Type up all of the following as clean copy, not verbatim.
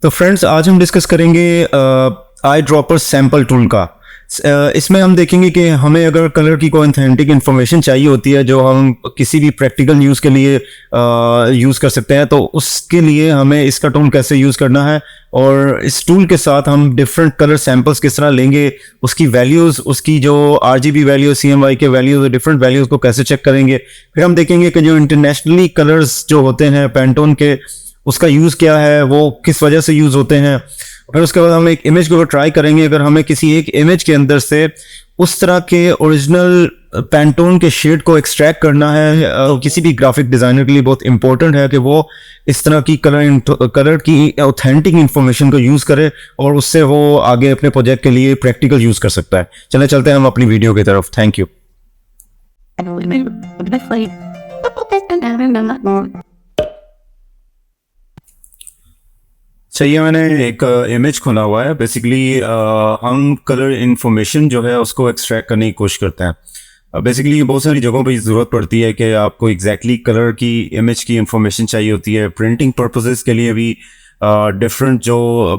तो फ्रेंड्स आज हम डिस्कस करेंगे आई ड्रॉपर सैम्पल टूल का। इसमें हम देखेंगे कि हमें अगर कलर की कोई ऑथेंटिक इन्फॉर्मेशन चाहिए होती है जो हम किसी भी प्रैक्टिकल यूज़ के लिए यूज़ कर सकते हैं, तो उसके लिए हमें इसका टूल कैसे यूज़ करना है और इस टूल के साथ हम डिफरेंट कलर सैम्पल्स किस तरह लेंगे, उसकी वैल्यूज़, उसकी जो RGB वैल्यू, CMY के वैल्यूज़, डिफरेंट वैल्यूज़ को कैसे चेक करेंगे। फिर हम देखेंगे कि जो इंटरनेशनली कलर्स जो होते हैं पैंटोन के, उसका यूज़ क्या है, वो किस वजह से यूज़ होते हैं। फिर उसके बाद हम एक इमेज को ट्राई करेंगे। अगर हमें किसी एक इमेज के अंदर से उस तरह के ओरिजिनल पैंटोन के शेड को एक्सट्रैक्ट करना है, किसी भी ग्राफिक डिज़ाइनर के लिए बहुत इंपॉर्टेंट है कि वो इस तरह की कलर की ऑथेंटिक इन्फॉर्मेशन को यूज़ करे और उससे वो आगे अपने प्रोजेक्ट के लिए प्रैक्टिकल यूज़ कर सकता है। चले चलते हैं हम अपनी वीडियो की तरफ। Thank you. चाहिए मैंने एक इमेज खोला हुआ है। बेसिकली हम कलर इन्फॉर्मेशन जो है उसको एक्सट्रैक्ट करने की कोशिश करते हैं। बेसिकली बहुत सारी जगहों पे ज़रूरत पड़ती है कि आपको एग्जैक्टली कलर की इमेज की इन्फॉर्मेशन चाहिए होती है। प्रिंटिंग पर्पसेस के लिए भी डिफरेंट जो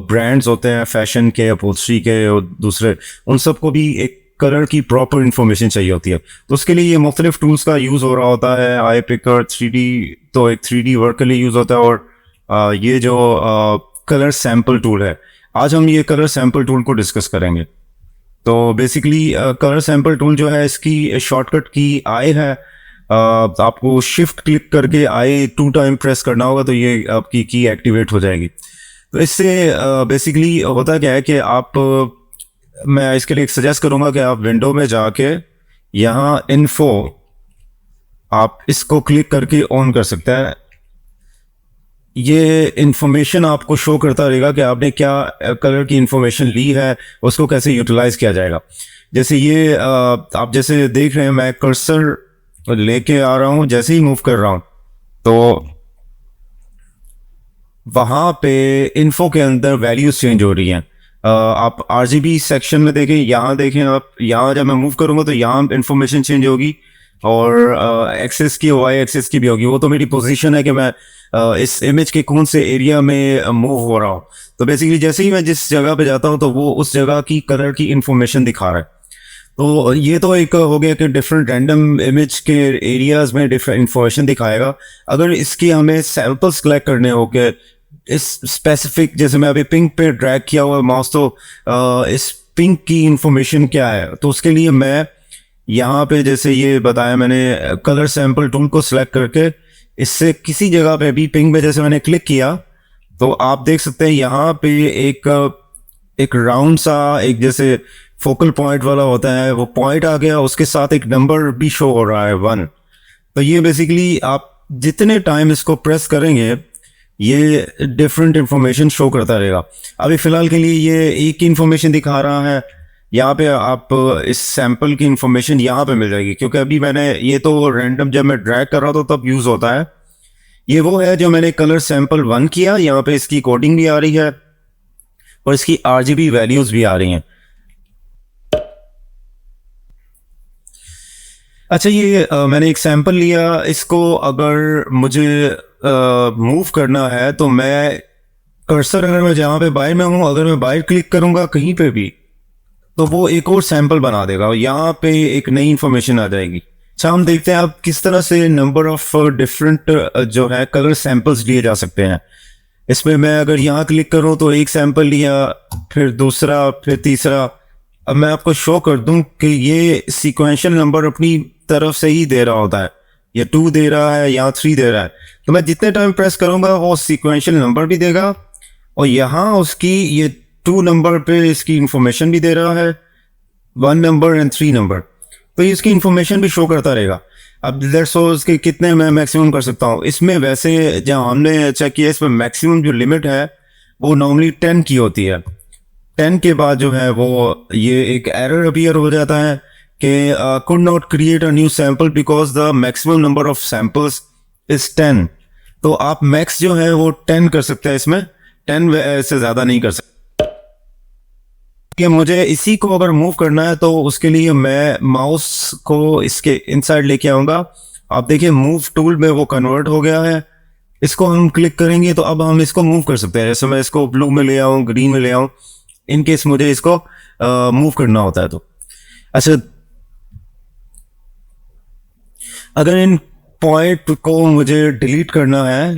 ब्रांड्स होते हैं फैशन के, अपहोल्स्ट्री के और दूसरे, उन सबको भी एक कलर की प्रॉपर इन्फॉर्मेशन चाहिए होती है। तो उसके लिए ये मुख्तलिफ टूल्स का यूज़ हो रहा होता है। आई पिकर 3D तो एक 3D वर्क के लिए यूज़ होता है, और ये जो कलर सैम्पल टूल है, आज हम ये कलर सैम्पल टूल को डिस्कस करेंगे। तो बेसिकली कलर सैम्पल टूल जो है, इसकी शॉर्टकट की आई है। आपको शिफ्ट क्लिक करके आई 2 टाइम प्रेस करना होगा तो ये आपकी की एक्टिवेट हो जाएगी। तो इससे बेसिकली होता क्या है कि मैं इसके लिए सजेस्ट करूंगा कि आप विंडो में जाके यहाँ इन्फो, आप इसको क्लिक करके ऑन कर सकते हैं। ये इंफॉर्मेशन आपको शो करता रहेगा कि आपने क्या कलर की इंफॉर्मेशन ली है, उसको कैसे यूटिलाइज किया जाएगा। जैसे ये आप जैसे देख रहे हैं, मैं कर्सर लेके आ रहा हूँ, जैसे ही मूव कर रहा हूँ तो वहाँ पे इन्फो के अंदर वैल्यूज चेंज हो रही हैं। आप RGB सेक्शन में देखें, यहाँ देखें आप, यहाँ जब मैं मूव करूँगा तो यहाँ इंफॉर्मेशन चेंज होगी और एक्सेस की, वाई एक्सेस की भी होगी। वो तो मेरी पोजीशन है कि मैं इस इमेज के कौन से एरिया में मूव हो रहा हूँ। तो बेसिकली जैसे ही मैं जिस जगह पे जाता हूँ तो वो उस जगह की कलर की इंफॉर्मेशन दिखा रहा है। तो ये तो एक हो गया कि डिफरेंट रैंडम इमेज के एरियाज में डिफरेंट इंफॉर्मेशन दिखाएगा। अगर इसकी हमें सैंपल्स कलेक्ट करने हो के इस स्पेसिफिक, जैसे मैं अभी पिंक पे ड्रैग किया हुआ माउस, तो इस पिंक की इंफॉर्मेशन क्या है, तो उसके लिए मैं यहाँ पे जैसे ये बताया मैंने, कलर सैंपल टूल को सिलेक्ट करके इससे किसी जगह पे भी पिंक पे जैसे मैंने क्लिक किया तो आप देख सकते हैं यहाँ पे एक राउंड सा, एक जैसे फोकल पॉइंट वाला होता है, वो पॉइंट आ गया, उसके साथ एक नंबर भी शो हो रहा है 1। तो ये बेसिकली आप जितने टाइम इसको प्रेस करेंगे ये डिफरेंट इंफॉर्मेशन शो करता रहेगा। अभी फिलहाल के लिए ये एक ही इंफॉर्मेशन दिखा रहा है। यहाँ पे आप इस सैंपल की इंफॉर्मेशन यहाँ पे मिल जाएगी, क्योंकि अभी मैंने ये तो रैंडम जब मैं ड्रैग कर रहा था तब यूज होता है। ये वो है जो मैंने कलर सैंपल 1 किया, यहाँ पे इसकी कोडिंग भी आ रही है और इसकी RGB वैल्यूज भी आ रही हैं। अच्छा, ये मैंने एक सैंपल लिया, इसको अगर मुझे मूव करना है तो मैं कर्सर, अगर मैं जहाँ पे बाहर में हूँ, अगर मैं बाहर क्लिक करूंगा कहीं पे भी तो वो एक और सैंपल बना देगा और यहाँ पे एक नई इंफॉर्मेशन आ जाएगी। अच्छा, हम देखते हैं आप किस तरह से नंबर ऑफ डिफरेंट जो है कलर सैंपल्स लिए जा सकते हैं। इसमें मैं अगर यहाँ क्लिक करूँ तो एक सैंपल लिया, फिर दूसरा, फिर तीसरा। अब मैं आपको शो कर दूं कि ये सीक्वेंशियल नंबर अपनी तरफ से ही दे रहा होता है, या 2 दे रहा है या 3 दे रहा है। तो मैं जितने टाइम प्रेस करूंगा वो सीक्वेंशियल नंबर भी देगा और यहाँ उसकी ये 2 नंबर पे इसकी इंफॉर्मेशन भी दे रहा है, 1 नंबर एंड 3 नंबर। तो इसकी इंफॉर्मेशन भी शो करता रहेगा। अब लेट्स सपोज कि कितने मैं मैक्सिमम कर सकता हूँ इसमें। वैसे जहाँ हमने चेक किया, इसमें मैक्सिमम जो लिमिट है वो नॉर्मली 10 की होती है। 10 के बाद जो है वो ये एक एरर अपीयर हो जाता है कि could not create a new sample because the maximum number of samples is 10। तो आप मैक्स जो है वो 10 कर सकते हैं, इसमें 10 से ज़्यादा नहीं कर सकते। कि मुझे इसी को अगर मूव करना है तो उसके लिए मैं माउस को इसके इनसाइड लेके आऊँगा। आप देखिए मूव टूल में वो कन्वर्ट हो गया है इसको हम क्लिक करेंगे तो अब हम इसको मूव कर सकते हैं। जैसे मैं इसको ब्लू में ले आऊँ, ग्रीन में ले आऊँ, इन केस मुझे इसको मूव करना होता है तो। अच्छा, अगर इन पॉइंट को मुझे डिलीट करना है,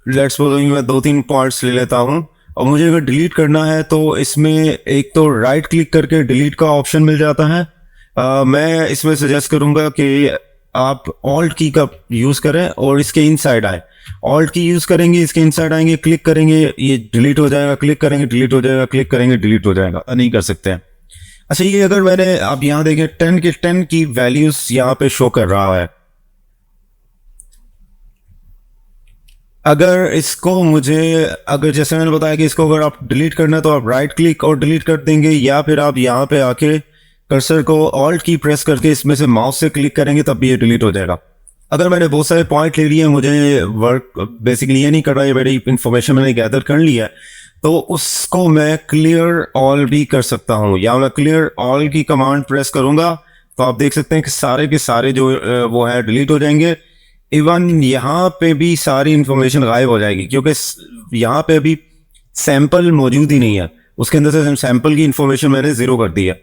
लेट्स सपोज मैं 2-3 पॉइंट्स ले लेता हूँ और मुझे अगर डिलीट करना है तो इसमें एक तो राइट क्लिक करके डिलीट का ऑप्शन मिल जाता है। मैं इसमें सजेस्ट करूंगा कि आप ऑल्ट की का यूज करें और इसके इनसाइड आए। ऑल्ट की यूज करेंगे, इसके इनसाइड आएंगे, क्लिक करेंगे, ये डिलीट हो जाएगा, क्लिक करेंगे डिलीट हो जाएगा, क्लिक करेंगे डिलीट हो जाएगा, नहीं कर सकते हैं। अच्छा, ये अगर मैंने आप यहाँ देखें 10 की वैल्यूज यहाँ पे शो कर रहा है। अगर इसको मुझे, अगर जैसे मैंने बताया कि इसको अगर आप डिलीट करना है तो आप राइट क्लिक और डिलीट कर देंगे, या फिर आप यहाँ पे आके कर्सर को ऑल्ट की प्रेस करके इसमें से माउस से क्लिक करेंगे तब भी ये डिलीट हो जाएगा। अगर मैंने बहुत सारे पॉइंट ले लिए, मुझे वर्क बेसिकली ये नहीं कर रहा है, मेरी इंफॉर्मेशन मैंने गैदर कर लिया है, तो उसको मैं क्लियर ऑल भी कर सकता हूँ, या मैं क्लियर ऑल की कमांड प्रेस करूंगा तो आप देख सकते हैं कि सारे के सारे जो वो है डिलीट हो जाएंगे। इवन यहाँ पे भी सारी इंफॉर्मेशन गायब हो जाएगी, क्योंकि यहाँ पे अभी सैंपल मौजूद ही नहीं है, उसके अंदर से सैंपल की इंफॉर्मेशन मैंने जीरो कर दी है।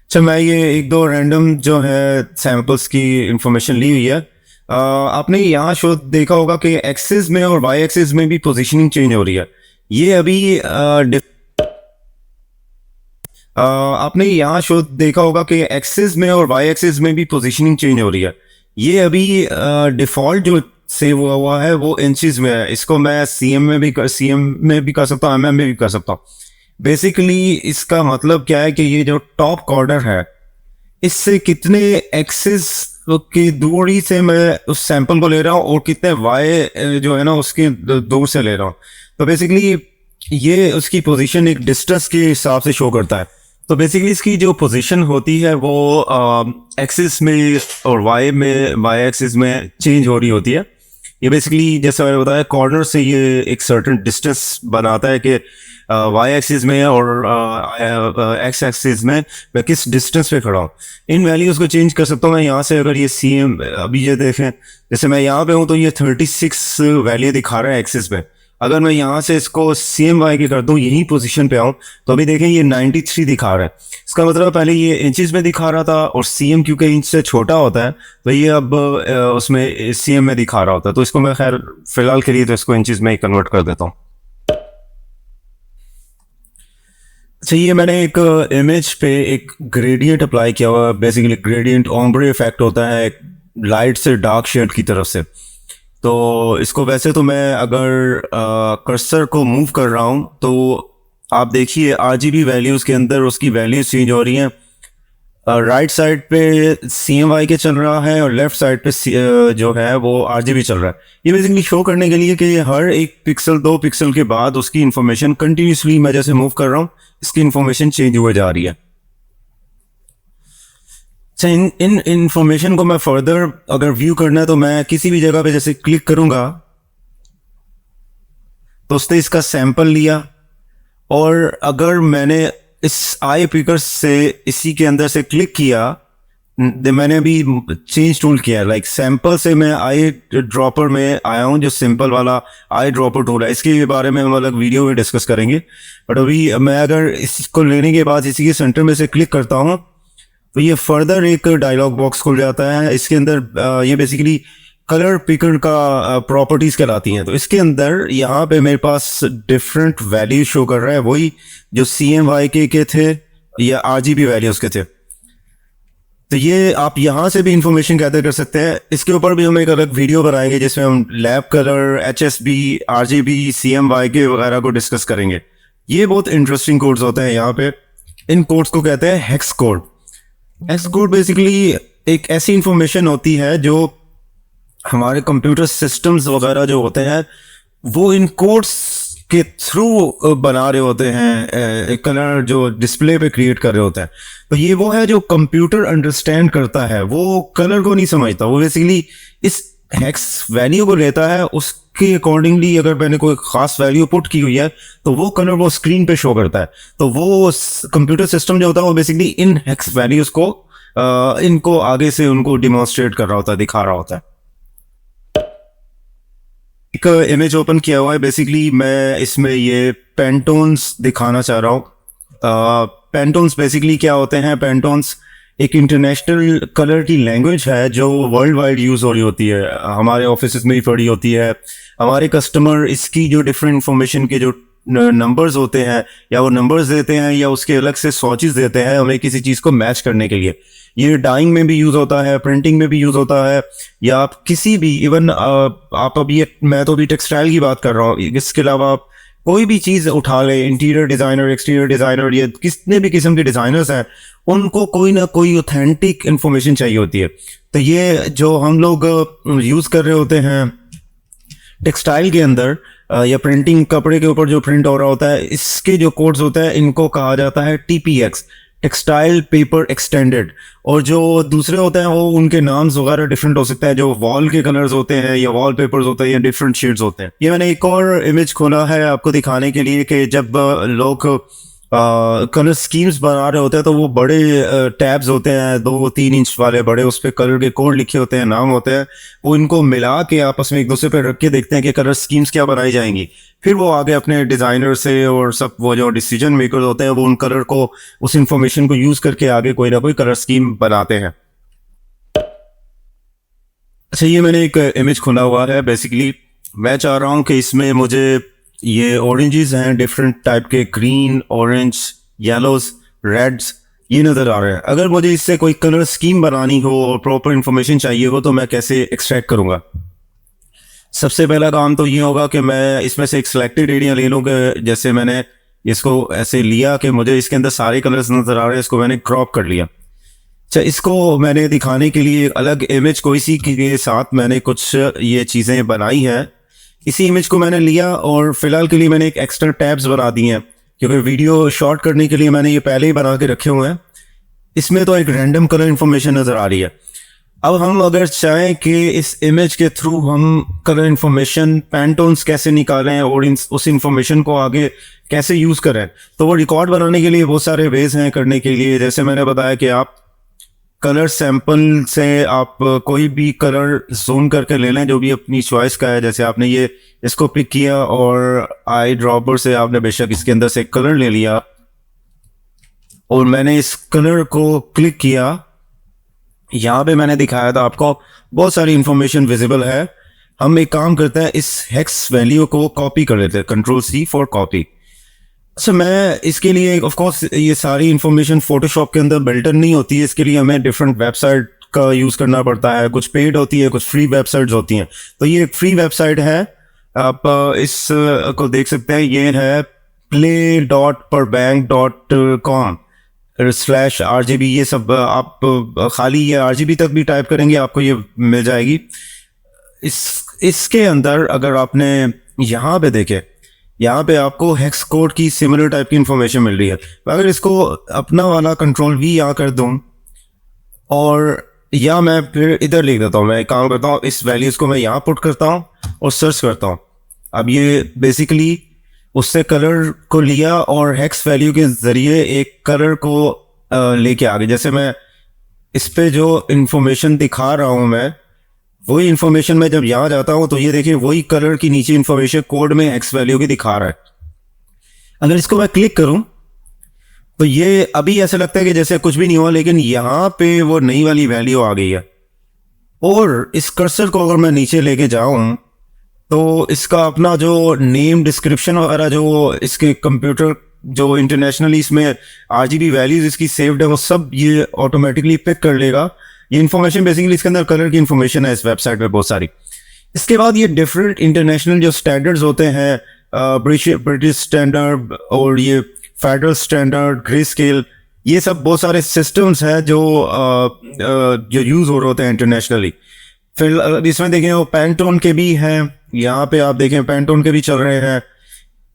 अच्छा, मैं ये एक दो रैंडम जो है सैंपल्स की इंफॉर्मेशन ली हुई है। आपने यहाँ शो देखा होगा कि एक्सिस में और वाई एक्सिस में भी पोजीशनिंग चेंज हो रही है। ये अभी आपने यहाँ शो देखा होगा कि एक्सिस में और वाई एक्सिस में भी पोजीशनिंग चेंज हो रही है। ये अभी डिफॉल्ट जो सेव हुआ है वो इंचेस में है। इसको मैं सीएम में भी कर सकता हूँ, एमएम में भी कर सकता हूँ। बेसिकली इसका मतलब क्या है कि ये जो टॉप कॉर्नर है, इससे कितने एक्सिस की दूरी से मैं उस सैंपल को ले रहा हूँ और कितने वाई जो है ना उसकी दूर से ले रहा हूँ। तो बेसिकली ये उसकी पोजीशन एक डिस्टेंस के हिसाब से शो करता है। तो बेसिकली इसकी जो पोजीशन होती है वो एक्सिस में और वाई एक्सिस में चेंज हो रही होती है। ये बेसिकली जैसे मैंने बताया, कॉर्नर से ये एक सर्टेन डिस्टेंस बनाता है कि वाई एक्सिस में और एक्स एक्सिस में मैं किस डिस्टेंस पे खड़ा हूँ। इन वैल्यूज को चेंज कर सकता हूँ मैं यहाँ से। अगर ये सीएम, अभी ये देखें, जैसे मैं यहाँ पे हूँ तो ये 36 वैल्यू दिखा रहा है एक्सिस पे। अगर मैं यहाँ से इसको सीएम वाई की कर दूँ, यही पोजीशन पे आऊँ, तो अभी देखें ये 93 दिखा रहा है। इसका मतलब पहले ये इंचेस में दिखा रहा था और सीएम क्योंकि इंच से छोटा होता है तो ये अब उसमें सीएम में दिखा रहा होता है। तो इसको मैं खैर फिलहाल के लिए तो इसको इंचेस में ही कन्वर्ट कर देता हूँ। अच्छा, ये मैंने एक इमेज पे एक ग्रेडियंट अप्लाई किया हुआ है। बेसिकली ग्रेडियंट ओम्ब्रे इफेक्ट होता है लाइट से डार्क शेड की तरफ से। तो इसको वैसे तो मैं अगर कर्सर को मूव कर रहा हूँ तो आप देखिए आरजीबी वैल्यूज के अंदर उसकी वैल्यूज चेंज हो रही हैं। राइट साइड पे CMY के चल रहा है और लेफ्ट साइड पे जो है वो RGB चल रहा है। ये बेसिकली शो करने के लिए कि हर एक पिक्सल 2 पिक्सल के बाद उसकी इंफॉर्मेशन कंटिन्यूसली मैं जैसे मूव कर रहा हूँ इसकी इंफॉर्मेशन चेंज हुए जा रही है। अच्छा, इन इंफॉर्मेशन को मैं फर्दर अगर व्यू करना है तो मैं किसी भी जगह पे जैसे क्लिक करूंगा तो उसने इसका सैंपल लिया, और अगर मैंने इस आई पिकर से इसी के अंदर से क्लिक किया, मैंने अभी चेंज टूल किया है। लाइक सैंपल से मैं आई ड्रॉपर में आया हूँ, जो सिंपल वाला आई ड्रॉपर टूल है। इसके बारे में हम अलग वीडियो में डिस्कस करेंगे, बट अभी मैं अगर इसको लेने के बाद इसी के सेंटर में से क्लिक करता हूँ तो ये फर्दर एक डायलॉग बॉक्स खुल जाता है। इसके अंदर ये बेसिकली कलर पिकर का प्रॉपर्टीज कहलाती हैं। तो इसके अंदर यहाँ पे मेरे पास डिफरेंट वैल्यू शो कर रहा है, वही जो CMY के थे या RGB वैल्यूज के थे। तो ये आप यहाँ से भी इंफॉर्मेशन गैदर कर सकते हैं। इसके ऊपर भी हम एक अलग वीडियो बनाएंगे जिसमें हम lab colour, HSB, RGB, CMY के वगैरह को डिस्कस करेंगे। ये बहुत इंटरेस्टिंग कोड्स होते हैं यहाँ पे। इन कोड्स को कहते हैं hex code. Hex code basically एक ऐसी इंफॉर्मेशन होती है जो हमारे कंप्यूटर सिस्टम्स वगैरह जो होते हैं वो इन कोड्स के थ्रू बना रहे होते हैं, एक कलर जो डिस्प्ले पे क्रिएट कर रहे होते हैं। तो ये वो है जो कंप्यूटर अंडरस्टैंड करता है, वो कलर को नहीं समझता। वो बेसिकली इस हेक्स वैल्यू को लेता है, उस के अकॉर्डिंगली अगर मैंने कोई खास वैल्यू पुट की हुई है तो वो कलर वो स्क्रीन पे शो करता है। तो वो कंप्यूटर सिस्टम जो होता है वो बेसिकली इन हेक्स वैल्यूज को इनको आगे से उनको डिमॉन्स्ट्रेट कर रहा होता है, दिखा रहा होता है। एक इमेज ओपन किया हुआ है, बेसिकली मैं इसमें ये पेंटोन्स दिखाना चाह रहा हूँ। पेंटोन्स बेसिकली क्या होते हैं? पेंटोन्स एक इंटरनेशनल कलर की लैंग्वेज है जो वर्ल्ड वाइड यूज हो रही होती है, हमारे ऑफिस में भी पड़ी होती है। हमारे कस्टमर इसकी जो डिफरेंट इंफॉर्मेशन के जो नंबर्स होते हैं या वो नंबर्स देते हैं या उसके अलग से स्वॉचेस देते हैं हमें किसी चीज को मैच करने के लिए। ये डाइंग में भी यूज होता है, प्रिंटिंग में भी यूज होता है, या आप किसी भी इवन आप अभी मैं तो अभी टेक्सटाइल की बात कर रहा हूँ, इसके अलावा आप कोई भी चीज उठा ले, इंटीरियर डिजाइनर, एक्सटीरियर डिजाइनर, ये कितने भी किस्म के डिजाइनर्स हैं, उनको कोई ना कोई ऑथेंटिक इंफॉर्मेशन चाहिए होती है। तो ये जो हम लोग यूज कर रहे होते हैं टेक्सटाइल के अंदर या प्रिंटिंग, कपड़े के ऊपर जो प्रिंट हो रहा होता है, इसके जो कोड्स होते हैं इनको कहा जाता है टीपीएक्स, टेक्सटाइल पेपर एक्सटेंडेड। और जो दूसरे होते हैं वो उनके नाम्स वगैरह डिफरेंट हो सकता है, जो वॉल के कलर्स होते हैं या वॉल पेपर्स होते हैं या डिफरेंट शेड्स होते हैं। ये मैंने एक और इमेज खोला है आपको दिखाने के लिए कि जब लोग कलर स्कीम्स बना रहे होते हैं तो वो बड़े टैब्स होते हैं 2-3 इंच वाले बड़े, उस पर कलर के कोड लिखे होते हैं, नाम होते हैं, वो इनको मिला के आपस में एक दूसरे पे रख के देखते हैं कि कलर स्कीम्स क्या बनाई जाएंगी। फिर वो आगे अपने डिजाइनर से और सब वो जो डिसीजन मेकर होते हैं वो उन कलर को, उस इंफॉर्मेशन को यूज करके आगे कोई ना कोई कलर स्कीम बनाते हैं। अच्छा, ये मैंने एक इमेज खोला हुआ है, बेसिकली मैं चाह रहा हूँ कि इसमें मुझे ये ऑरेंजेस हैं डिफरेंट टाइप के, ग्रीन, ऑरेंज, येलोस, रेड्स, ये नजर आ रहे हैं। अगर मुझे इससे कोई कलर स्कीम बनानी हो और प्रॉपर इंफॉर्मेशन चाहिए हो तो मैं कैसे एक्सट्रैक्ट करूंगा? सबसे पहला काम तो ये होगा कि मैं इसमें से एक सिलेक्टेड एरिया ले लूँगा। जैसे मैंने इसको ऐसे लिया कि मुझे इसके अंदर सारे कलर्स नजर आ रहे हैं, इसको मैंने क्रॉप कर लिया। अच्छा, इसको मैंने दिखाने के लिए अलग इमेज कोई सी के साथ मैंने कुछ ये चीज़ें बनाई हैं। इसी इमेज को मैंने लिया और फिलहाल के लिए मैंने एक एक्स्ट्रा टैब्स बना दी हैं क्योंकि वीडियो शॉर्ट करने के लिए मैंने ये पहले ही बना के रखे हुए हैं। इसमें तो एक रैंडम कलर इन्फॉर्मेशन नज़र आ रही है। अब हम अगर चाहें कि इस इमेज के थ्रू हम कलर इन्फॉर्मेशन, पैंटोन्स कैसे निकालें और उस इन्फॉर्मेशन को आगे कैसे यूज़ करें, तो वो रिकॉर्ड बनाने के लिए बहुत सारे वेज हैं करने के लिए। जैसे मैंने बताया कि आप कलर सैंपल से आप कोई भी कलर जोन करके ले लें जो भी अपनी चॉइस का है। जैसे आपने ये इसको पिक किया और आई ड्रॉपर से आपने बेशक इसके अंदर से कलर ले लिया और मैंने इस कलर को क्लिक किया। यहाँ पे मैंने दिखाया था आपको, बहुत सारी इंफॉर्मेशन विजिबल है। हम एक काम करते हैं, इस हेक्स वैल्यू को कॉपी कर लेते हैं, Ctrl+C फॉर कॉपी। अच्छा, मैं इसके लिए ऑफ कोर्स ये सारी इंफॉर्मेशन फोटोशॉप के अंदर बिल्ट इन नहीं होती है, इसके लिए हमें डिफरेंट वेबसाइट का यूज़ करना पड़ता है। कुछ पेड होती है, कुछ फ्री वेबसाइट्स होती हैं। तो ये एक फ्री वेबसाइट है, आप इस को देख सकते हैं। ये है play.perbank.com/RGB। ये सब आप खाली ये RGB तक भी टाइप करेंगे आपको ये मिल जाएगी। इसके अंदर अगर आपने यहाँ पे देखे, यहाँ पे आपको हेक्स कोड की सिमिलर टाइप की इंफॉर्मेशन मिल रही है। अगर इसको अपना वाला Ctrl+V यहाँ कर दूँ और या मैं फिर इधर लिख देता हूँ, मैं एक काम करता हूँ, इस वैल्यूज़ को मैं यहाँ पुट करता हूँ और सर्च करता हूँ। अब ये बेसिकली उससे कलर को लिया और हेक्स वैल्यू के ज़रिए एक कलर को लेके आ गए। जैसे मैं इस पे जो इंफॉर्मेशन दिखा रहा हूँ, मैं वही इंफॉर्मेशन में जब यहाँ जाता हूँ तो ये देखिए वही कलर की नीचे इंफॉर्मेशन कोड में एक्स वैल्यू की दिखा रहा है। अगर इसको मैं क्लिक करूं तो ये अभी ऐसा लगता है कि जैसे कुछ भी नहीं हुआ, लेकिन यहाँ पे वो नई वाली वैल्यू आ गई है। और इस कर्सर को अगर मैं नीचे लेके जाऊं तो इसका अपना जो नेम, डिस्क्रिप्शन वगैरह जो इसके कंप्यूटर जो इंटरनेशनली इसमें RGB वैल्यूज इसकी सेव्ड है वो सब ये ऑटोमेटिकली पिक कर लेगा। ये इन्फॉर्मेशन बेसिकली इसके अंदर कलर की इन्फॉर्मेशन है इस वेबसाइट पे बहुत सारी। इसके बाद ये डिफरेंट इंटरनेशनल जो स्टैंडर्ड्स होते हैं, ब्रिटिश स्टैंडर्ड और ये फेडरल स्टैंडर्ड, ग्रे स्केल, ये सब बहुत सारे सिस्टम्स हैं जो यूज हो रहे होते हैं इंटरनेशनली। फिर इसमें देखें वो पैंटोन के भी हैं, यहाँ पे आप देखें पैंटोन के भी चल रहे हैं।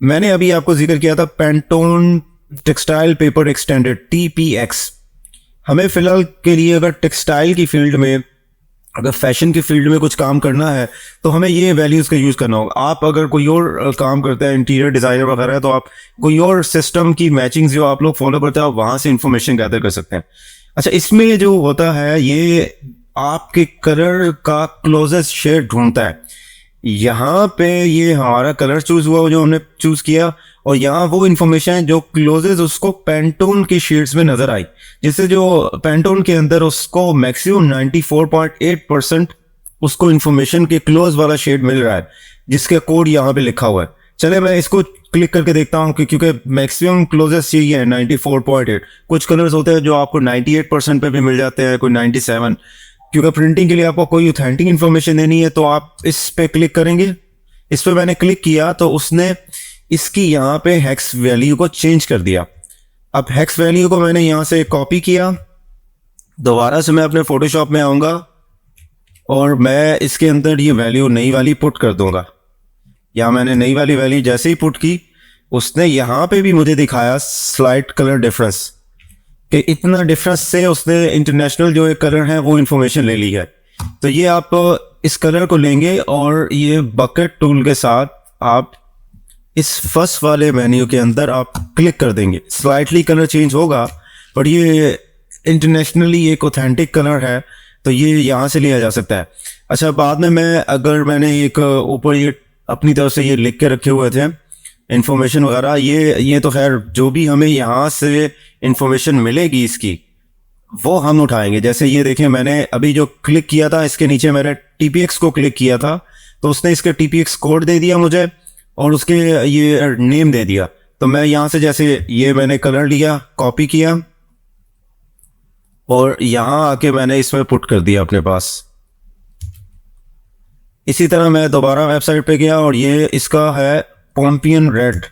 मैंने अभी आपको जिक्र किया था Pantone textile paper extended TPX। हमें फिलहाल के लिए अगर टेक्सटाइल की फील्ड में अगर फैशन के फील्ड में कुछ काम करना है तो हमें ये वैल्यूज़ का यूज़ करना होगा। आप अगर कोई और काम करते हैं, इंटीरियर डिज़ाइनर वगैरह, तो आप कोई और सिस्टम की मैचिंग जो आप लोग फॉलो करते हैं, आप वहाँ से इंफॉर्मेशन गैदर कर सकते हैं। अच्छा, इसमें जो होता है ये आपके कलर का क्लोजेस्ट शेड ढूंढता है। यहाँ पे ये हमारा कलर चूज हुआ जो हमने चूज किया, और यहाँ वो इन्फॉर्मेशन है जो क्लोजेस उसको पेंटोन की शेड्स में नजर आई, जिससे जो पेंटोन के अंदर उसको मैक्सिमम 94.8% उसको इन्फॉर्मेशन के क्लोज वाला शेड मिल रहा है, जिसका कोड यहाँ पे लिखा हुआ है। चले मैं इसको क्लिक करके देखता हूँ कि क्योंकि मैक्सिमम क्लोजेस यही है 94.8। कुछ कलर्स होते हैं जो आपको 98% पे भी मिल जाते हैं, कोई 97। क्योंकि प्रिंटिंग के लिए आपको कोई ऑथेंटिक इन्फॉर्मेशन देनी है तो आप इस पे क्लिक करेंगे। इस पे मैंने क्लिक किया तो उसने इसकी यहाँ पे हेक्स वैल्यू को चेंज कर दिया। अब हेक्स वैल्यू को मैंने यहाँ से कॉपी किया, दोबारा से मैं अपने फोटोशॉप में आऊँगा और मैं इसके अंदर ये वैल्यू नई वाली पुट कर दूंगा। यहाँ मैंने नई वाली वैल्यू जैसे ही पुट की, उसने यहाँ पे भी मुझे दिखाया स्लाइट कलर डिफरेंस, कि इतना डिफरेंस से उसने इंटरनेशनल जो एक कलर है वो इन्फॉर्मेशन ले ली है। तो ये आप इस कलर को लेंगे और ये बकेट टूल के साथ आप इस फर्स्ट वाले मेन्यू के अंदर आप क्लिक कर देंगे। स्लाइटली कलर चेंज होगा, पर ये इंटरनेशनली एक ऑथेंटिक कलर है, तो ये यहाँ से लिया जा सकता है। अच्छा, बाद में मैंने एक ऊपर ये अपनी तरफ से ये लिख के रखे हुए थे इन्फॉर्मेशन वगैरह, ये तो खैर जो भी हमें यहाँ से इन्फॉर्मेशन मिलेगी इसकी वो हम उठाएंगे। जैसे ये देखें, मैंने अभी जो क्लिक किया था इसके नीचे मैंने TPX को क्लिक किया था, तो उसने इसके TPX कोड दे दिया मुझे और उसके ये नेम दे दिया। तो मैं यहाँ से जैसे ये मैंने कलर लिया, कॉपी किया और यहाँ आके मैंने इसमें पुट कर दिया अपने पास। इसी तरह मैं दोबारा वेबसाइट पे गया और ये इसका है पोम्पियन रेड।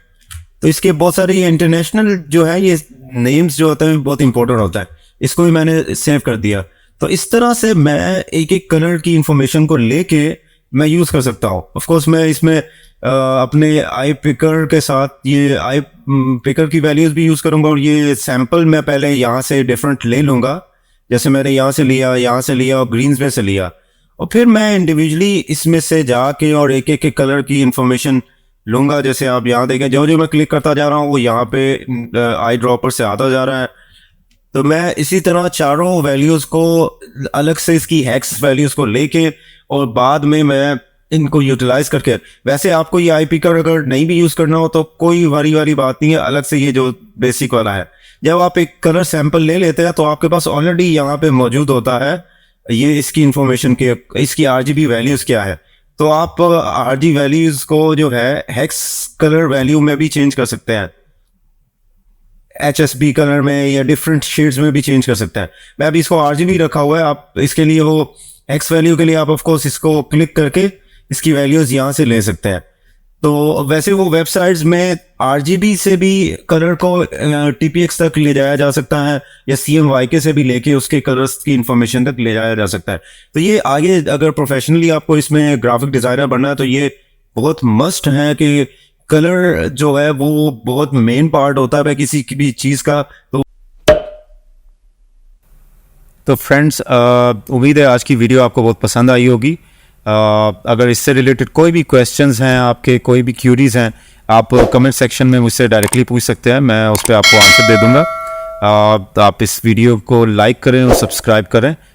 तो इसके बहुत सारे इंटरनेशनल जो है ये नेम्स जो होते हैं बहुत इंपॉर्टेंट होता है, इसको भी मैंने सेव कर दिया। तो इस तरह से मैं एक एक कलर की इंफॉर्मेशन को लेके मैं यूज़ कर सकता हूँ। ऑफ कोर्स मैं इसमें अपने आई पिकर के साथ ये आई पिकर की वैल्यूज़ भी यूज़ करूँगा, और ये सैम्पल मैं पहले यहाँ से डिफरेंट ले लूँगा। जैसे मैंने यहाँ से लिया और ग्रीन्स में से लिया, और फिर मैं इंडिविजुअली इसमें से जाके और एक एक कलर की इंफॉर्मेशन लूँगा। जैसे आप यहाँ देखें, जो मैं क्लिक करता जा रहा हूँ वो यहाँ पे आई ड्रॉपर से आता जा रहा है। तो मैं इसी तरह चारों वैल्यूज़ को अलग से इसकी हेक्स वैल्यूज़ को लेके और बाद में मैं इनको यूटिलाइज करके, वैसे आपको ये आई पिकर अगर नहीं भी यूज़ करना हो तो कोई वारी बात नहीं है, अलग से ये जो बेसिक वाला है, जब आप एक कलर सैंपल ले लेते हैं तो आपके पास ऑलरेडी यहाँ पे मौजूद होता है ये इसकी इंफॉर्मेशन के, इसकी RGB वैल्यूज़ क्या है। तो आप RGB वैल्यूज़ को जो है हेक्स कलर वैल्यू में भी चेंज कर सकते हैं, HSB कलर में या डिफरेंट शेड्स में भी चेंज कर सकते हैं। मैं अभी इसको RGB रखा हुआ है। आप इसके लिए वो हेक्स वैल्यू के लिए आप ऑफ कोर्स इसको क्लिक करके इसकी वैल्यूज़ यहाँ से ले सकते हैं। तो वैसे वो वेबसाइट्स में RGB से भी कलर को TPX तक ले जाया जा सकता है, या CMYK से भी लेके उसके कलर्स की इंफॉर्मेशन तक ले जाया जा सकता है। तो ये आगे अगर प्रोफेशनली आपको इसमें ग्राफिक डिज़ाइनर बनना है तो ये बहुत मस्ट है कि कलर जो है वो बहुत मेन पार्ट होता है किसी की भी चीज़ का। तो फ्रेंड्स, उम्मीद है आज की वीडियो आपको बहुत पसंद आई होगी। अगर इससे रिलेटेड कोई भी क्वेश्चंस हैं आपके, कोई भी क्यूरीज हैं, आप कमेंट सेक्शन में मुझसे डायरेक्टली पूछ सकते हैं, मैं उस पर आपको आंसर दे दूंगा। आप इस वीडियो को लाइक करें और सब्सक्राइब करें